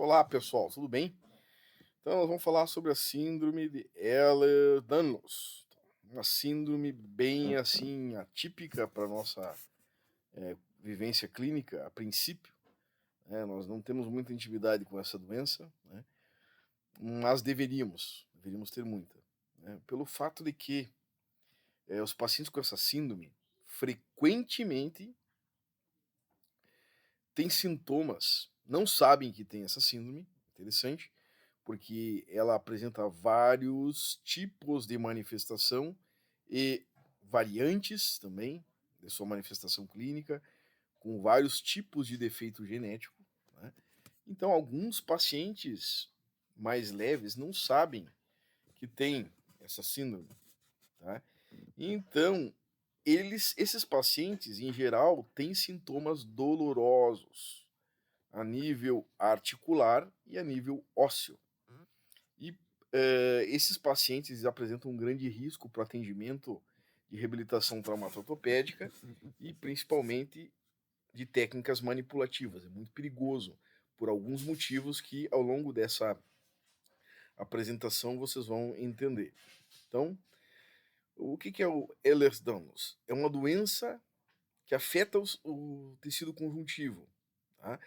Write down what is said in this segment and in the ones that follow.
Olá, pessoal, tudo bem? Então, nós vamos falar sobre a síndrome de Ehlers-Danlos. Uma síndrome bem assim atípica para nossa vivência clínica, a princípio. Né? Nós não temos muita intimidade com essa doença, né? Mas deveríamos ter muita. Né? Pelo fato de que os pacientes com essa síndrome frequentemente têm sintomas, não sabem que tem essa síndrome, interessante, porque ela apresenta vários tipos de manifestação e variantes também de sua manifestação clínica, com vários tipos de defeito genético. Né? Então, alguns pacientes mais leves não sabem que tem essa síndrome. Tá? Então, esses pacientes, em geral, têm sintomas dolorosos a nível articular e a nível ósseo. E esses pacientes apresentam um grande risco para o atendimento de reabilitação traumato-ortopédica e principalmente de técnicas manipulativas. É muito perigoso por alguns motivos que ao longo dessa apresentação vocês vão entender. Então, o que é o Ehlers-Danlos? É uma doença que afeta o tecido conjuntivo. Tá?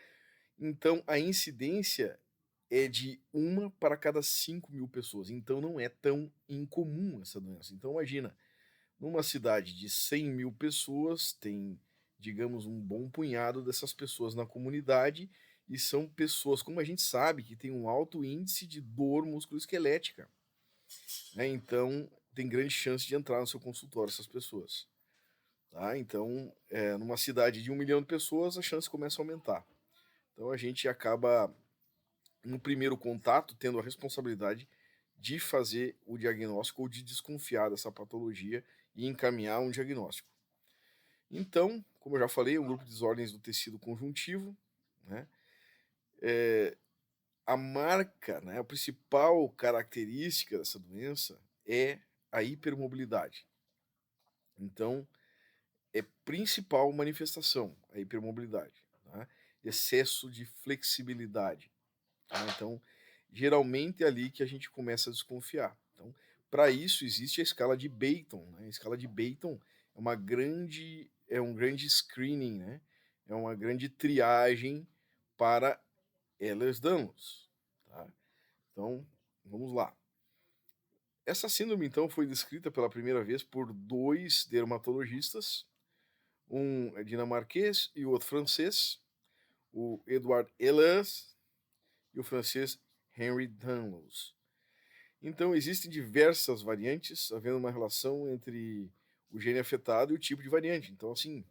Então, a incidência é de 1 para cada 5.000 pessoas. Então, não é tão incomum essa doença. Então, imagina, numa cidade de 100.000 pessoas, tem, digamos, um bom punhado dessas pessoas na comunidade e são pessoas, como a gente sabe, que tem um alto índice de dor musculoesquelética. Né? Então, tem grande chance de entrar no seu consultório essas pessoas. Tá? Então, numa cidade de 1 milhão de pessoas, a chance começa a aumentar. Então, a gente acaba no primeiro contato, tendo a responsabilidade de fazer o diagnóstico ou de desconfiar dessa patologia e encaminhar um diagnóstico. Então, como eu já falei, é um grupo de desordens do tecido conjuntivo, né? A marca, né, a principal característica dessa doença é a hipermobilidade. Então, é principal manifestação, a hipermobilidade. Tá? Excesso de flexibilidade. Tá? Então, geralmente é ali que a gente começa a desconfiar. Então, para isso existe a escala de Beighton. Né? A escala de Beighton é um grande screening, né? É uma grande triagem para Ehlers-Danlos. Tá? Então, vamos lá. Essa síndrome, então, foi descrita pela primeira vez por dois dermatologistas, um dinamarquês e o outro francês, o Edward Ehlers e o francês Henry Danlos. Então, existem diversas variantes, havendo uma relação entre o gene afetado e o tipo de variante. Então, assim,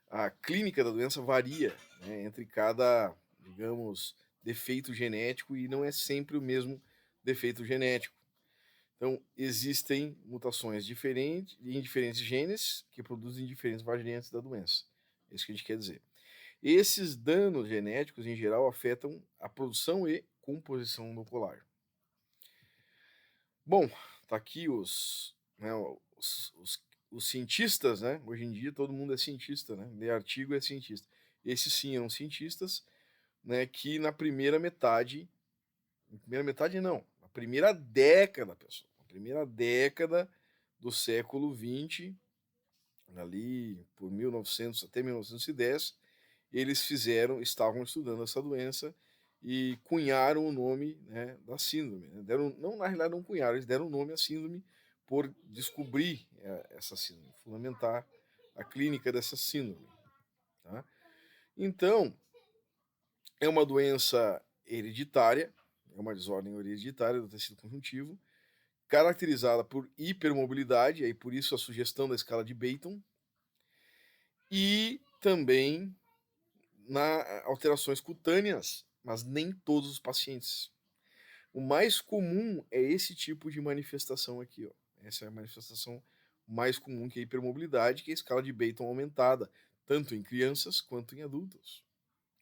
a clínica da doença varia, né, entre cada, digamos, defeito genético e não é sempre o mesmo defeito genético. Então, existem mutações diferentes em diferentes genes que produzem diferentes variantes da doença. É isso que a gente quer dizer. Esses danos genéticos, em geral, afetam a produção e composição do colágeno. Bom, tá aqui né, os cientistas, né? Hoje em dia todo mundo é cientista, né? Lê artigo é cientista. Esses sim eram cientistas, né? Que na primeira metade não, na primeira década, pessoal, na primeira década do século XX, ali por 1900 até 1910, eles estavam estudando essa doença e cunharam o nome, né, da síndrome. Né? Não, na realidade não cunharam, eles deram o nome à síndrome por descobrir essa síndrome, fundamentar a clínica dessa síndrome. Tá? Então, é uma doença hereditária, é uma desordem hereditária do tecido conjuntivo, caracterizada por hipermobilidade, aí por isso a sugestão da escala de Beighton, e também alterações cutâneas, mas nem todos os pacientes. O mais comum é esse tipo de manifestação aqui, ó. Essa é a manifestação mais comum, que é a hipermobilidade, que é a escala de Beighton aumentada, tanto em crianças quanto em adultos,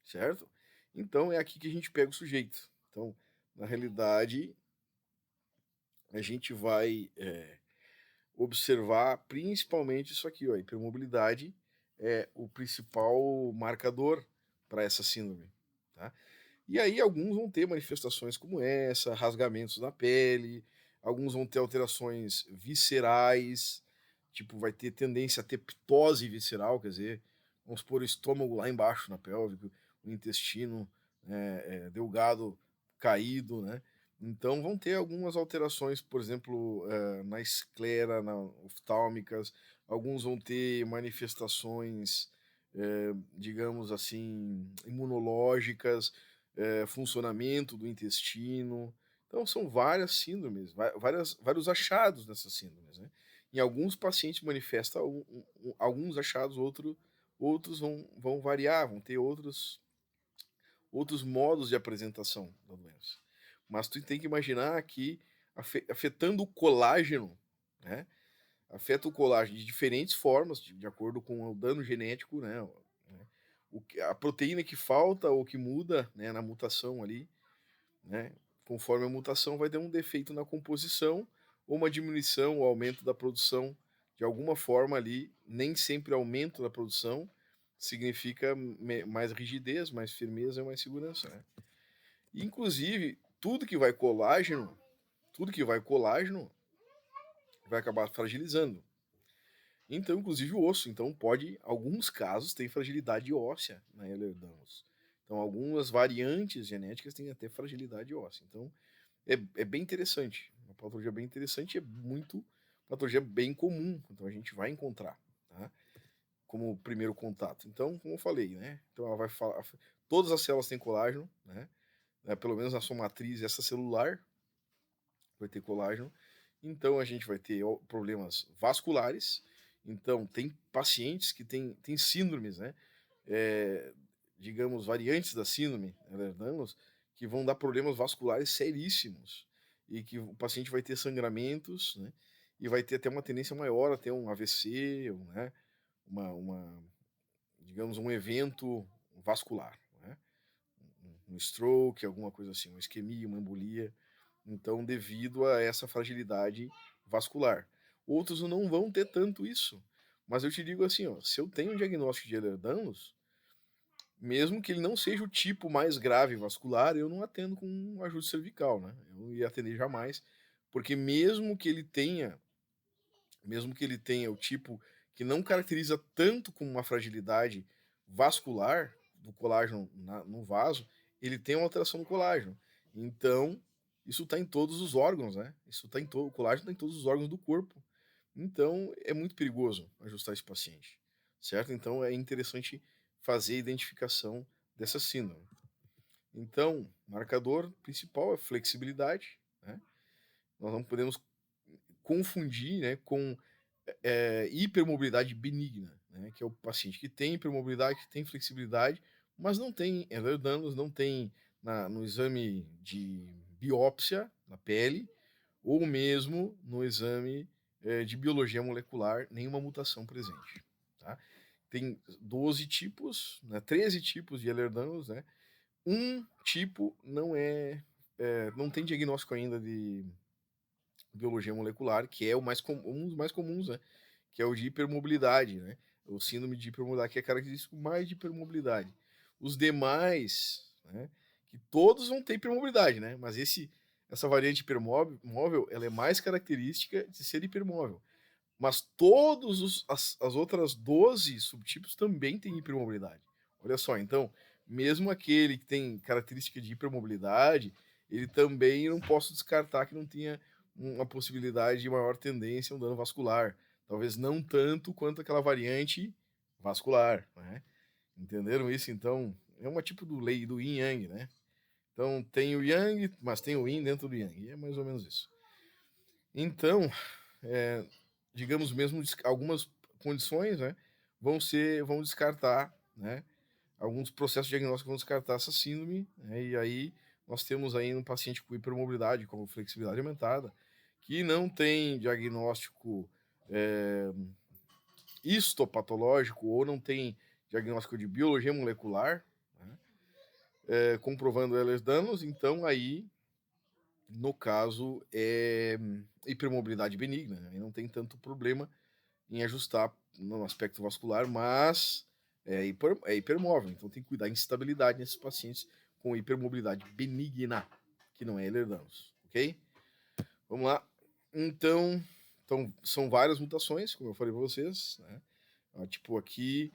certo? Então é aqui que a gente pega o sujeito. Então, na realidade, a gente vai observar principalmente isso aqui, ó. A hipermobilidade é o principal marcador para essa síndrome, tá? E aí alguns vão ter manifestações como essa, rasgamentos na pele, alguns vão ter alterações viscerais, tipo, vai ter tendência a ter ptose visceral, quer dizer, vamos supor o estômago lá embaixo na pélvica, o intestino delgado caído, né? Então vão ter algumas alterações, por exemplo, na esclera, na oftálmicas, alguns vão ter manifestações, digamos assim, imunológicas, funcionamento do intestino. Então são várias síndromes, vários achados nessas síndromes, né? Em alguns pacientes manifesta alguns achados, outros vão variar, vão ter outros modos de apresentação da doença. Mas tu tem que imaginar que afetando o colágeno, né? Afeta o colágeno de diferentes formas, de acordo com o dano genético, né? A proteína que falta ou que muda, né, na mutação ali, né? Conforme a mutação vai ter um defeito na composição ou uma diminuição ou aumento da produção de alguma forma ali, nem sempre aumento da produção significa mais rigidez, mais firmeza e mais segurança, né? E, inclusive, tudo que vai colágeno vai acabar fragilizando. Então, inclusive o osso. Então, alguns casos, tem fragilidade óssea na Ehlers-Danlos. Então, algumas variantes genéticas têm até fragilidade óssea. Então, é bem interessante. Uma patologia bem interessante, uma patologia bem comum. Então, a gente vai encontrar, tá? Como primeiro contato. Então, como eu falei, né? Então, ela vai falar. Todas as células têm colágeno, né? Pelo menos na sua matriz, essa celular vai ter colágeno. Então, a gente vai ter problemas vasculares. Então, tem pacientes que têm síndromes, né? Digamos, variantes da síndrome Ehlers-Danlos, que vão dar problemas vasculares seríssimos. E que o paciente vai ter sangramentos, né? E vai ter até uma tendência maior a ter um AVC, né? Digamos, um evento vascular, né? Um stroke, alguma coisa assim, uma isquemia, uma embolia. Então, devido a essa fragilidade vascular. Outros não vão ter tanto isso. Mas eu te digo assim, ó, se eu tenho um diagnóstico de Ehlers-Danlos, mesmo que ele não seja o tipo mais grave vascular, eu não atendo com um ajuste cervical, né? Eu não ia atender jamais, porque mesmo que ele tenha o tipo que não caracteriza tanto como uma fragilidade vascular do colágeno no vaso, ele tem uma alteração no colágeno. Então, isso está em todos os órgãos, né? O colágeno está em todos os órgãos do corpo. Então, é muito perigoso ajustar esse paciente, certo? Então, é interessante fazer a identificação dessa síndrome. Então, marcador principal é flexibilidade, né? Nós não podemos confundir, né, com hipermobilidade benigna, né, que é o paciente que tem hipermobilidade, que tem flexibilidade, mas não tem Ehlers-Danlos, não tem no exame de biópsia na pele, ou mesmo no exame de biologia molecular, nenhuma mutação presente. Tá? Tem 12 tipos, né, 13 tipos de Ehlers-Danlos, né? Um tipo não tem diagnóstico ainda de biologia molecular, que é um dos mais comuns, né? Que é o de hipermobilidade, né? O síndrome de hipermobilidade, que é característico mais de hipermobilidade. Os demais, né? Que todos vão ter hipermobilidade, né? Mas essa variante hipermóvel, ela é mais característica de ser hipermóvel. Mas as outras 12 subtipos também têm hipermobilidade. Olha só, então, mesmo aquele que tem característica de hipermobilidade, ele também não posso descartar que não tenha uma possibilidade de maior tendência a um dano vascular. Talvez não tanto quanto aquela variante vascular, né? Entenderam isso? Então, é uma tipo do lei do yin yang, né? Então, tem o yang, mas tem o yin dentro do yang. E é mais ou menos isso. Então, digamos mesmo, algumas condições, né, vão descartar, né, alguns processos diagnósticos vão descartar essa síndrome, né, e aí nós temos aí um paciente com hipermobilidade, com flexibilidade aumentada, que não tem diagnóstico histopatológico ou não tem diagnóstico de biologia molecular, né, comprovando Ehlers-Danlos, então aí, no caso, é hipermobilidade benigna, né, e não tem tanto problema em ajustar no aspecto vascular, mas é hipermóvel, então tem que cuidar da instabilidade nesses pacientes com hipermobilidade benigna, que não é Ehlers-Danlos, ok? Vamos lá. Então, são várias mutações, como eu falei para vocês, né? Tipo, aqui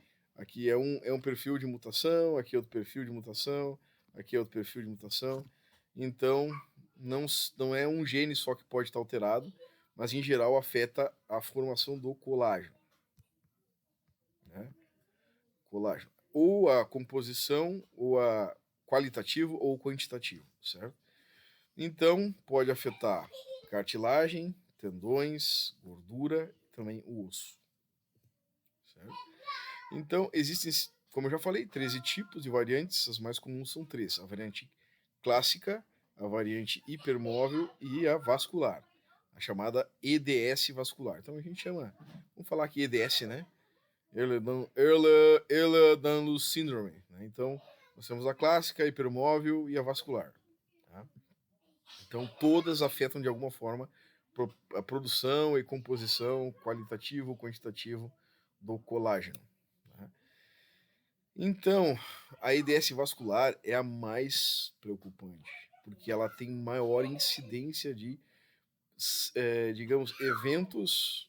é um perfil de mutação, aqui é outro perfil de mutação, aqui é outro perfil de mutação. Então, não é um gene só que pode estar alterado, mas em geral afeta a formação do colágeno. Né? Colágeno. Ou a composição, ou a qualitativo ou quantitativo, certo? Então, pode afetar cartilagem, tendões, gordura, também o osso. Certo? Então, existem, como eu já falei, 13 tipos de variantes, as mais comuns são 3. A variante clássica, a variante hipermóvel e a vascular, a chamada EDS vascular. Então, a gente chama, vamos falar aqui EDS, né? Ehlers-Danlos Syndrome. Né? Então, nós temos a clássica, a hipermóvel e a vascular. Tá? Então, todas afetam de alguma forma a produção e composição qualitativo, quantitativo do colágeno. Né? Então, a EDS vascular é a mais preocupante, porque ela tem maior incidência de, digamos, eventos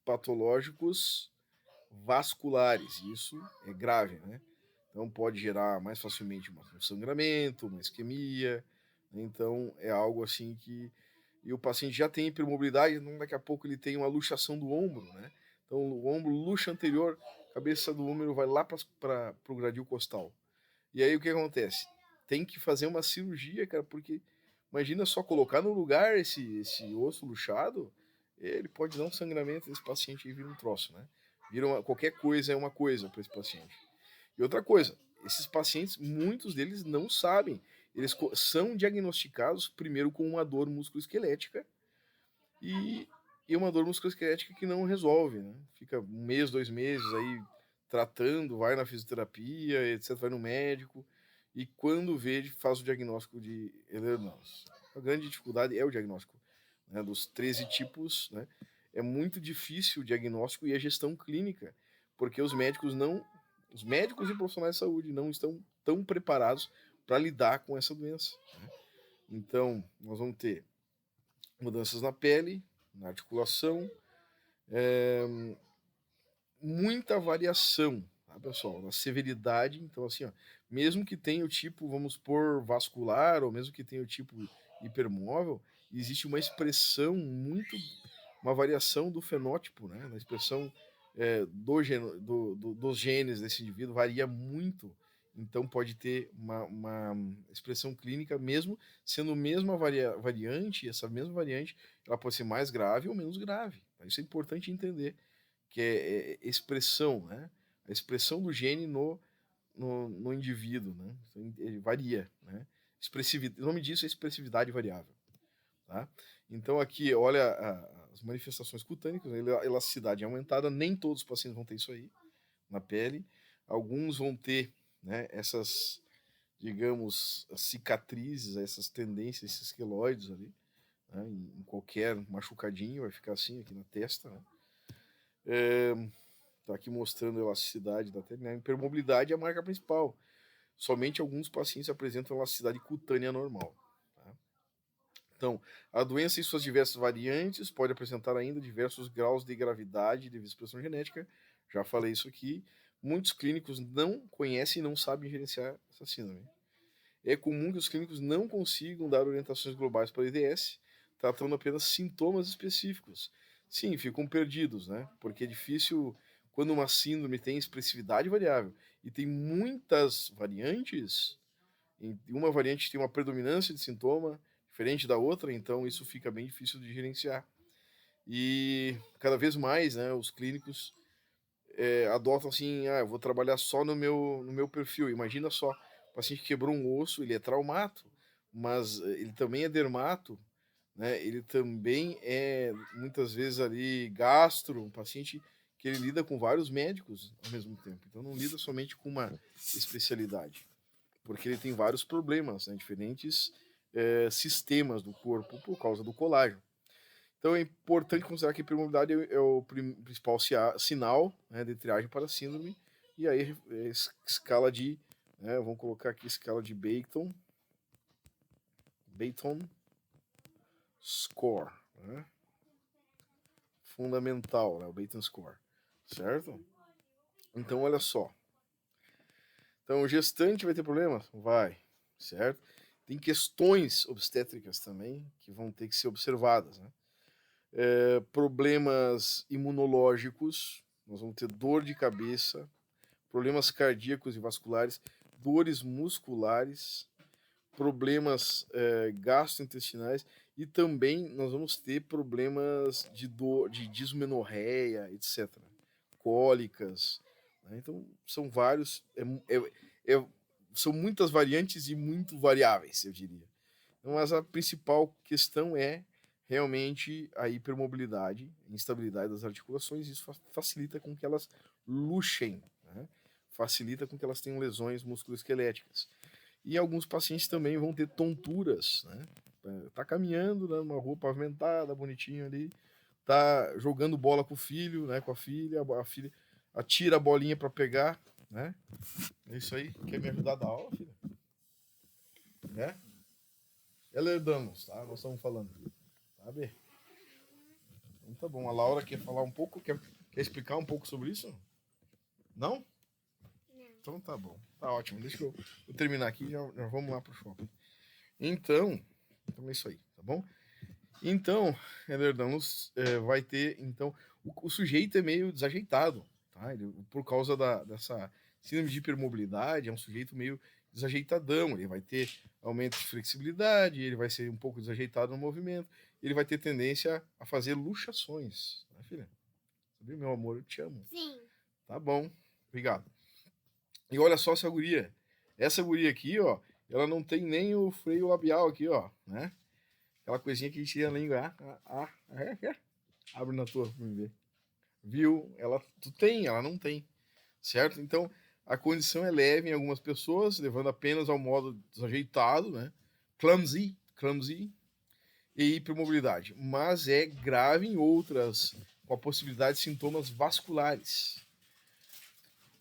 patológicos vasculares. Isso é grave, né? Então pode gerar mais facilmente um sangramento, uma isquemia. Então é algo assim que... E o paciente já tem hipermobilidade, então daqui a pouco ele tem uma luxação do ombro, né? Então o ombro luxa anterior, a cabeça do ombro vai lá para o gradil costal. E aí o que acontece? Tem que fazer uma cirurgia, cara, porque imagina só colocar no lugar esse osso luxado, ele pode dar um sangramento desse paciente e vira um troço, né? Qualquer coisa é uma coisa para esse paciente. E outra coisa, esses pacientes, muitos deles não sabem. Eles são diagnosticados primeiro com uma dor musculoesquelética e uma dor musculoesquelética que não resolve, né? Fica 1 mês, 2 meses aí tratando, vai na fisioterapia, etc, vai no médico e quando vê, faz o diagnóstico de Ehlers-Danlos. A grande dificuldade é o diagnóstico, né, dos 13 tipos, né? É muito difícil o diagnóstico e a gestão clínica, porque os médicos e profissionais de saúde não estão tão preparados para lidar com essa doença. Né? Então, nós vamos ter mudanças na pele, na articulação, muita variação, tá, pessoal? Na severidade. Então, assim, ó, mesmo que tenha o tipo, vamos pôr, vascular, ou mesmo que tenha o tipo hipermóvel, existe uma expressão uma variação do fenótipo, né? Na expressão dos genes desse indivíduo varia muito. Então pode ter uma expressão clínica, mesmo sendo a mesma variante, essa mesma variante, ela pode ser mais grave ou menos grave. Tá? Isso é importante entender, que é expressão, né? A expressão do gene no indivíduo, né? Então, ele varia, né? O nome disso é expressividade variável. Tá? Então aqui, olha as manifestações cutâneas, a elasticidade é aumentada, nem todos os pacientes vão ter isso aí na pele, alguns vão ter, né, essas, digamos, cicatrizes, essas tendências, esses queloides ali, né, em qualquer machucadinho, vai ficar assim aqui na testa, né? Tá aqui mostrando a elasticidade da pele, né? A hipermobilidade é a marca principal, somente alguns pacientes apresentam elasticidade cutânea normal. Então, a doença e suas diversas variantes pode apresentar ainda diversos graus de gravidade devido à expressão genética. Já falei isso aqui. Muitos clínicos não conhecem e não sabem gerenciar essa síndrome. É comum que os clínicos não consigam dar orientações globais para a EDS, tratando apenas sintomas específicos. Sim, ficam perdidos, né? Porque é difícil quando uma síndrome tem expressividade variável e tem muitas variantes. Uma variante tem uma predominância de sintoma diferente da outra, então isso fica bem difícil de gerenciar. E cada vez mais, né, os clínicos adotam assim, eu vou trabalhar só no meu perfil. Imagina só, o paciente quebrou um osso, ele é traumato, mas ele também é dermato, né? Ele também é muitas vezes ali gastro, um paciente que ele lida com vários médicos ao mesmo tempo. Então não lida somente com uma especialidade, porque ele tem vários problemas, né, diferentes sistemas do corpo por causa do colágeno. Então é importante considerar que a hipermobilidade é o principal sinal, né, de triagem para a síndrome E aí, escala de, né, vamos colocar aqui escala de Beighton Score, né? Fundamental, né, o Beighton Score, certo? Então, olha só. Então, o gestante vai ter problema? Vai, certo? Tem questões obstétricas também que vão ter que ser observadas, né? Problemas imunológicos, nós vamos ter dor de cabeça, problemas cardíacos e vasculares, dores musculares, problemas gastrointestinais e também nós vamos ter problemas de dor, de dismenorreia, etc. Cólicas, né? Então são vários, são muitas variantes e muito variáveis, eu diria. Mas a principal questão é realmente a hipermobilidade, instabilidade das articulações, e isso facilita com que elas luxem, né? Facilita com que elas tenham lesões musculoesqueléticas. E alguns pacientes também vão ter tonturas, né? Tá caminhando, né, numa rua pavimentada, bonitinho ali, tá jogando bola com o filho, né, com a filha atira a bolinha para pegar, né? É isso aí. Quer me ajudar a dar aula, filha? Né? Ela herdamos, tá? Nós estamos falando. Sabe? Então tá bom. A Laura quer falar um pouco? Quer explicar um pouco sobre isso? Não? Não. Então tá bom. Tá ótimo. Deixa eu terminar aqui e já vamos lá pro shopping. Então é isso aí, tá bom? Então, Ehlers-Danlos vai ter, então, o sujeito é meio desajeitado, tá? Ele, por causa dessa síndrome de hipermobilidade, é um sujeito meio desajeitadão, ele vai ter aumento de flexibilidade, ele vai ser um pouco desajeitado no movimento, ele vai ter tendência a fazer luxações, né, filha? Sabe, meu amor, eu te amo. Sim. Tá bom, obrigado. E olha só essa guria. Essa guria aqui, ó, ela não tem nem o freio labial aqui, ó, né? Aquela coisinha que a gente tira a língua. Abre na tua pra me ver. Viu? Tu tem, ela não tem. Certo? Então, a condição é leve em algumas pessoas, levando apenas ao modo desajeitado, né? Clumsy e hipermobilidade. Mas é grave em outras, com a possibilidade de sintomas vasculares.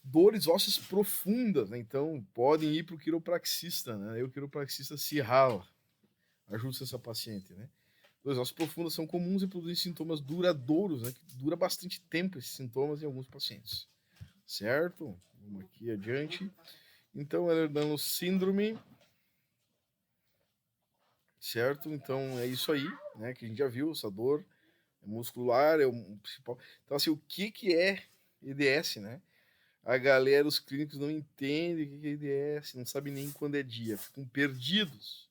Dores ósseas profundas, né? Então podem ir para o quiropraxista, né? Aí o quiropraxista se rala, ajuda essa paciente, né? Dores ósseas profundas são comuns e produzem sintomas duradouros, né? Que dura bastante tempo esses sintomas em alguns pacientes, certo? Vamos aqui adiante. Então, Ehlers-Danlos síndrome, certo? Então é isso aí, né? Que a gente já viu, essa dor muscular é o principal. Então, assim, o que é EDS, né? A galera, os clínicos não entendem o que é EDS, não sabem nem quando é dia, ficam perdidos,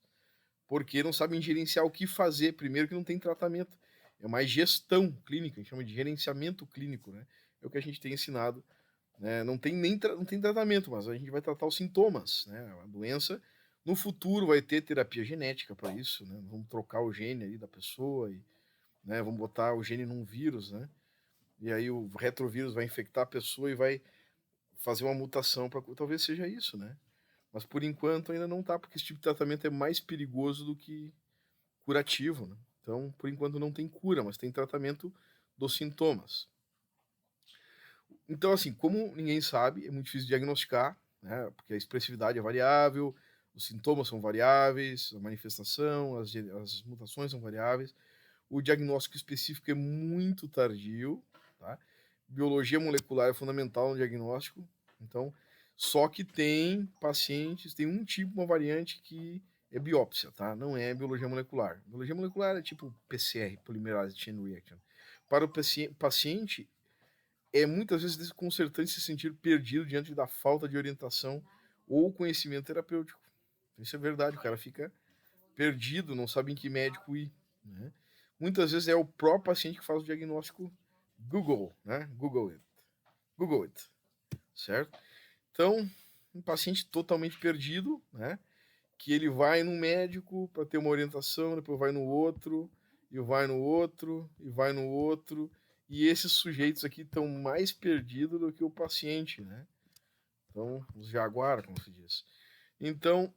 porque não sabem gerenciar o que fazer. Primeiro que não tem tratamento, é mais gestão clínica, a gente chama de gerenciamento clínico, né? É o que a gente tem ensinado, né? Não tem não tem tratamento, mas a gente vai tratar os sintomas, né? A doença, no futuro vai ter terapia genética para isso, né? Vamos trocar o gene aí da pessoa e, né, vamos botar o gene num vírus, né? E aí o retrovírus vai infectar a pessoa e vai fazer uma mutação para talvez seja isso, né? Mas por enquanto ainda não tá, porque esse tipo de tratamento é mais perigoso do que curativo, né? Então, por enquanto não tem cura, mas tem tratamento dos sintomas. Então, assim, como ninguém sabe, é muito difícil diagnosticar, né? Porque a expressividade é variável, os sintomas são variáveis, a manifestação, as mutações são variáveis. O diagnóstico específico é muito tardio, tá? Biologia molecular é fundamental no diagnóstico. Então, só que tem pacientes, tem um tipo, uma variante que é biópsia, tá? Não é biologia molecular. Biologia molecular é tipo PCR, Polymerase Chain Reaction. Para o paciente, é muitas vezes desconcertante se sentir perdido diante da falta de orientação ou conhecimento terapêutico. Isso é verdade, o cara fica perdido, não sabe em que médico ir, né? Muitas vezes é o próprio paciente que faz o diagnóstico Google, né? Google it, certo? Então, um paciente totalmente perdido, né? Que ele vai no médico para ter uma orientação, depois vai no outro, e vai no outro, e vai no outro, e esses sujeitos aqui estão mais perdidos do que o paciente, né? Então, os jaguar, como se diz. Então,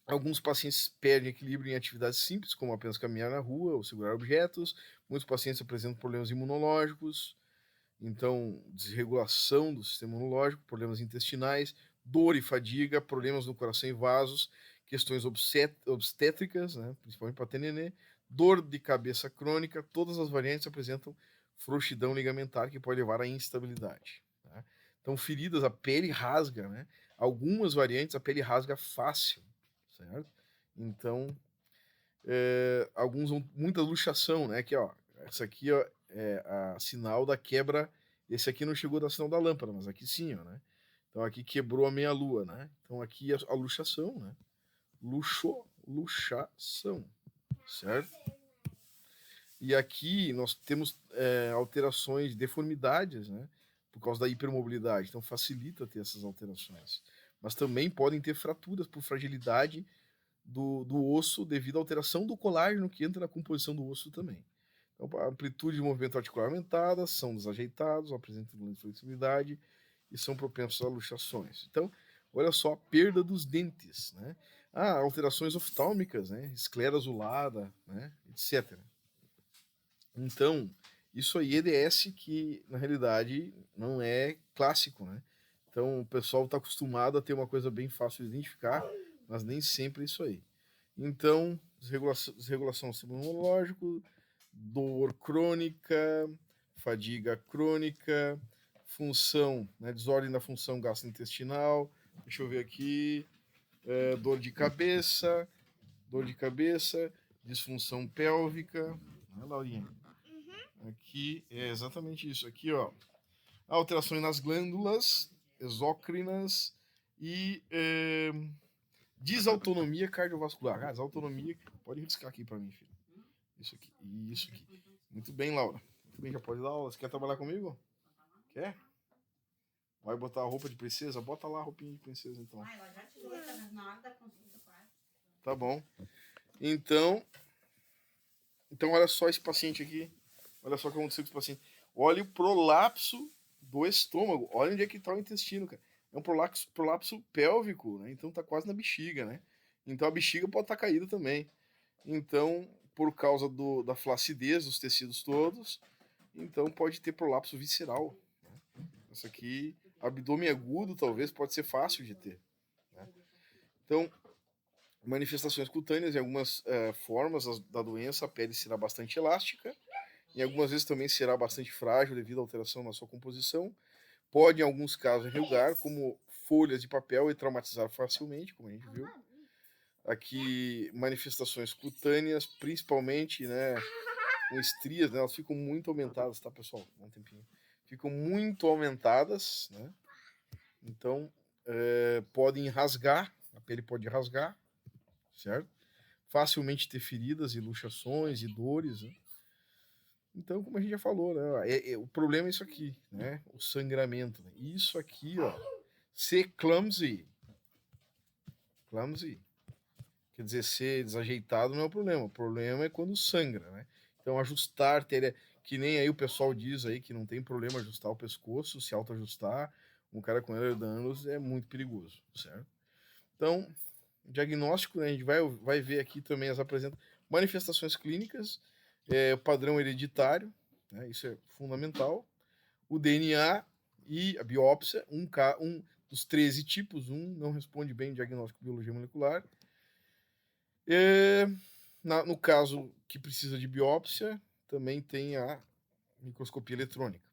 alguns pacientes perdem equilíbrio em atividades simples, como apenas caminhar na rua ou segurar objetos. Muitos pacientes apresentam problemas imunológicos. Então, desregulação do sistema imunológico, problemas intestinais, dor e fadiga, problemas no coração e vasos, questões obstétricas, né, principalmente para ter nenê, dor de cabeça crônica, todas as variantes apresentam frouxidão ligamentar que pode levar à instabilidade. Tá? Então, feridas, a pele rasga, né? Algumas variantes a pele rasga fácil, certo? Então, alguns muita luxação, né? Aqui, ó, essa aqui ó, é a sinal da quebra. Esse aqui não chegou da sinal da lâmpada, mas aqui sim, ó, né? Então aqui quebrou a meia lua, né? Então aqui a luxação, né? Luxação, certo? E aqui nós temos alterações, deformidades, né? Por causa da hipermobilidade. Então facilita ter essas alterações. Mas também podem ter fraturas por fragilidade do osso devido à alteração do colágeno que entra na composição do osso também. Então, a amplitude de movimento articular aumentada, são desajeitados, apresentam flexibilidade e são propensos a luxações. Então, olha só a perda dos dentes, né? Alterações oftálmicas, né? Esclera azulada, né? Etc. Então, isso aí é EDS que, na realidade, não é clássico, né? Então, o pessoal está acostumado a ter uma coisa bem fácil de identificar, mas nem sempre é isso aí. Então, desregulação do sistema imunológico, dor crônica, fadiga crônica, função, né, desordem da função gastrointestinal, deixa eu ver aqui, dor de cabeça, disfunção pélvica, né, Laurinha? Aqui é exatamente isso. Aqui, ó, alterações nas glândulas exócrinas e desautonomia cardiovascular. Desautonomia, pode riscar aqui para mim, filho. Isso aqui, isso aqui. Muito bem, Laura. Muito bem, já pode dar aula. Você quer trabalhar comigo? Quer? Vai botar a roupa de princesa? Bota lá a roupinha de princesa, então. Ela já tirou na hora da consulta, quase. Tá bom. Então, olha só esse paciente aqui. Olha só o que aconteceu com esse paciente. Olha o prolapso do estômago. Olha onde é que está o intestino, cara. É um prolapso pélvico, né? Então tá quase na bexiga, né? Então a bexiga pode estar caída também. Então, por causa da flacidez dos tecidos todos, então pode ter prolapso visceral. Né? Isso aqui, abdômen agudo, talvez, pode ser fácil de ter. Né? Então, manifestações cutâneas, em algumas formas da doença, a pele será bastante elástica, e algumas vezes também será bastante frágil devido à alteração na sua composição. Pode, em alguns casos, enrugar, como folhas de papel, e traumatizar facilmente, como a gente viu. Aqui, manifestações cutâneas, principalmente, né, com estrias, né, elas ficam muito aumentadas, tá, pessoal? Um tempinho. Ficam muito aumentadas, né? Então, podem rasgar, a pele pode rasgar, certo? Facilmente ter feridas e luxações e dores, né? Então, como a gente já falou, né, o problema é isso aqui, né? O sangramento. Né? Isso aqui, ó, ser clumsy. Clumsy. Quer dizer, ser desajeitado não é o problema. O problema é quando sangra, né? Então, ajustar, que nem aí o pessoal diz aí que não tem problema ajustar o pescoço, se auto-ajustar. Um cara com Ehlers-Danlos é muito perigoso, certo? Então, diagnóstico, né, a gente vai ver aqui também as manifestações clínicas, padrão hereditário, né, isso é fundamental, o DNA e a biópsia, um dos 13 tipos, não responde bem diagnóstico de biologia molecular. No caso que precisa de biópsia, também tem a microscopia eletrônica.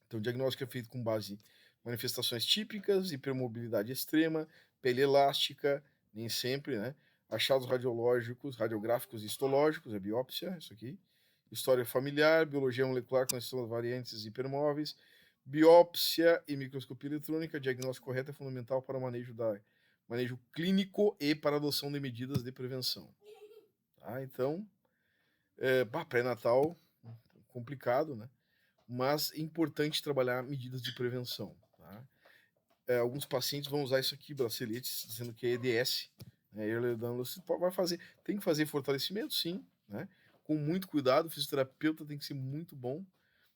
Então, o diagnóstico é feito com base em manifestações típicas, hipermobilidade extrema, pele elástica, nem sempre, né? Achados radiológicos, radiográficos e histológicos, é biópsia, isso aqui. História familiar, biologia molecular com as variantes hipermóveis, biópsia e microscopia eletrônica. Diagnóstico correto é fundamental para o manejo clínico e para a adoção de medidas de prevenção. Tá? Então, pré-natal, complicado, né? Mas é importante trabalhar medidas de prevenção. Tá? Alguns pacientes vão usar isso aqui, braceletes, dizendo que é EDS, né? Tem que fazer fortalecimento, sim, né? Com muito cuidado. O fisioterapeuta tem que ser muito bom,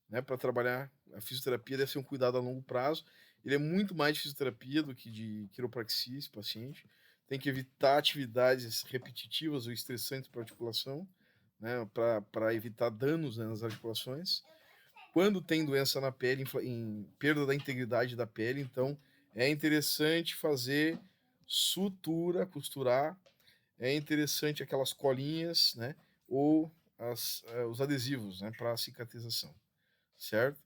né? Para trabalhar. A fisioterapia deve ser um cuidado a longo prazo. Ele é muito mais de fisioterapia do que de quiropraxia, esse paciente. Tem que evitar atividades repetitivas ou estressantes para a articulação, né? Para evitar danos, né, nas articulações. quando tem doença na pele, em perda da integridade da pele, então é interessante fazer sutura, costurar, é interessante aquelas colinhas, né, ou os adesivos, né, para cicatrização, certo?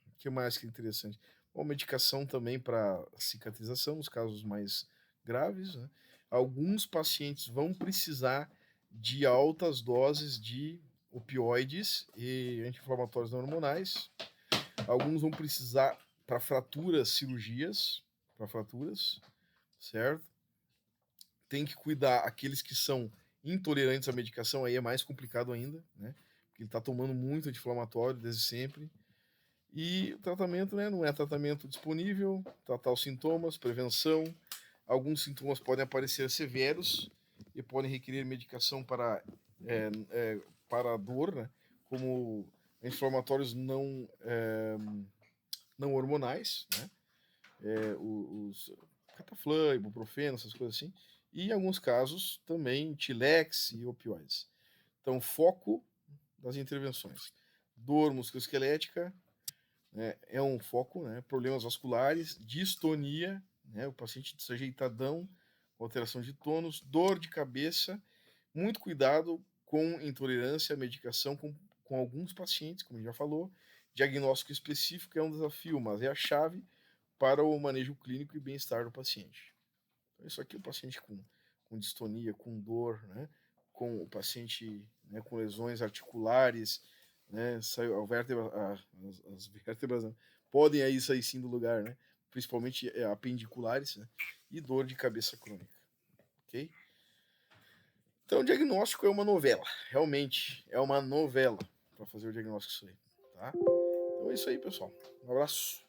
O que mais que é interessante? Bom, medicação também para cicatrização, nos casos mais graves, né? Alguns pacientes vão precisar de altas doses de opioides e anti-inflamatórios não hormonais. Alguns vão precisar para fraturas, cirurgias, para fraturas, certo? Tem que cuidar aqueles que são intolerantes à medicação, aí é mais complicado ainda, né? Porque ele está tomando muito anti-inflamatório desde sempre. E o tratamento, né, não é tratamento disponível, tratar os sintomas, prevenção. Alguns sintomas podem aparecer severos e podem requerer medicação para a dor, né, como anti-inflamatórios não hormonais, né, os Cataflã, ibuprofeno, essas coisas assim. E em alguns casos também Tilex e opioides. Então, foco das intervenções: dor musculoesquelética, né, é um foco, né, problemas vasculares, distonia, né, o paciente desajeitadão, alteração de tônus, dor de cabeça, muito cuidado com intolerância à medicação com alguns pacientes, como a gente já falou. Diagnóstico específico é um desafio, mas é a chave para o manejo clínico e bem-estar do paciente. Então, isso aqui é o paciente com distonia, com dor, né, com o paciente, né, com lesões articulares, né, saiu a vértebra, as vértebras, né, podem aí sair sim do lugar, né, principalmente apendiculares, né, e dor de cabeça crônica, ok? Então, o diagnóstico é uma novela, realmente é uma novela para fazer o diagnóstico disso aí, tá? Então é isso aí, pessoal. Um abraço.